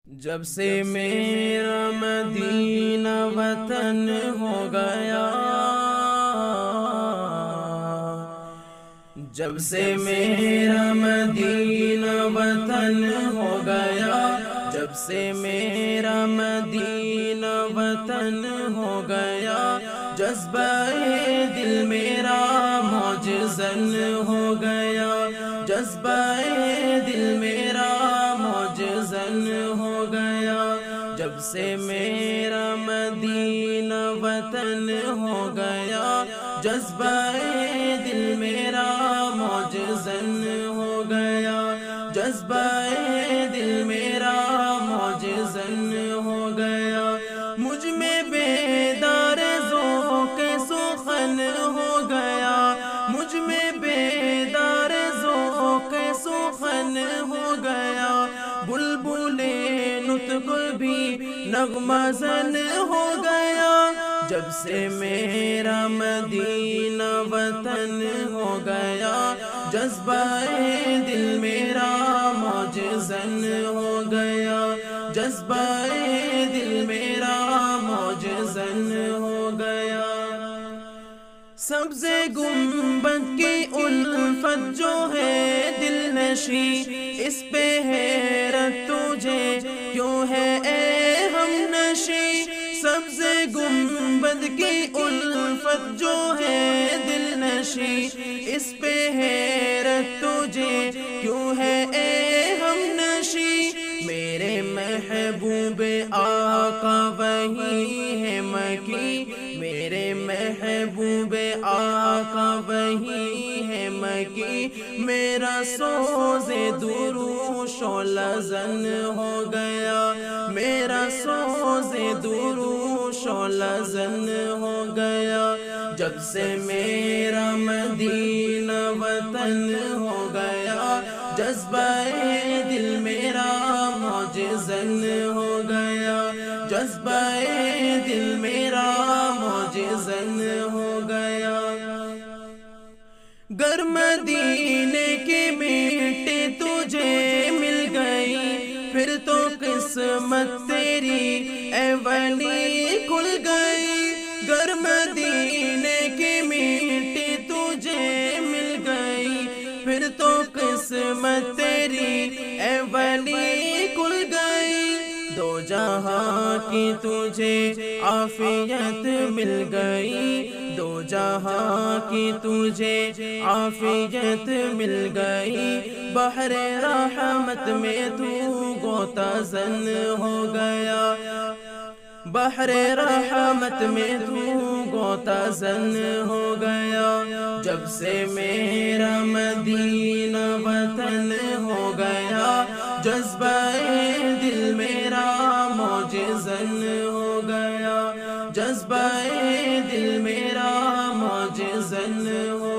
جب سے میرا مدینہ وطن ہو گیا، جب سے میرا مدینہ وطن ہو گیا، جب سے میرا مدینہ وطن ہو گیا، جذبہ دل میرا معجزن ہو گیا، جذبہ دل میرا معجزن ہو گیا، جب سے میرا مدینہ وطن ہو گیا، جذبہ دل میرا معجزن ہو گیا، جذبہ دل میرا معجزن ہو گیا، مجھ میں بیدار ذوق سخن ہو گیا، مجھ میں بیدار ذوق سخن ہو گیا، بلبل نطق بھی نغمہ زن ہو گیا، جب سے میرا مدینہ وطن ہو گیا، جذبہ دل میرا معجزن ہو گیا، جذبہ دل میرا معجزن ہو گیا، سبز گنبد کی الفت جو ہے دل نشیں، اس پہ حیرت تجھے کیوں ہے اے ہم نشیں، سبز گنبد کی الفت جو ہے دل نشیں، اس پہ حیرت تجھے کیوں ہے اے ہم نشیں، میرے محبوب آقا وہی ہے مکی، میرے محبوب آقا وہی ہے مکی، میرا سوز دروش و لزن ہو گیا، میرا سوز دروش و لزن ہو گیا، جب سے میرا مدینہ وطن ہو گیا، جذبہ دل میرا معجزن ہو گیا، جذبہ دل میرا معجزن ہو گیا، گر مدینے کی مٹی تجھے مل گئی، پھر تو قسمت تیری اے ولی کھل گئی، گر مدینے کی مٹی تجھے مل گئی، پھر تو قسمت تیری اے ولی کھل گئی، دو جہاں کی تجھے عافیت مل گئی، دو جہاں کی تجھے عافیت مل گئی، بحر رحمت میں تو غوطہ زن ہو گیا، بحر رحمت میں تو غوطہ زن ہو گیا، جب سے میرا مدینہ وطن ہو گیا، جذبہ دل میرا معجزن ہو گیا، جذبہ دل میرا معجزن ہو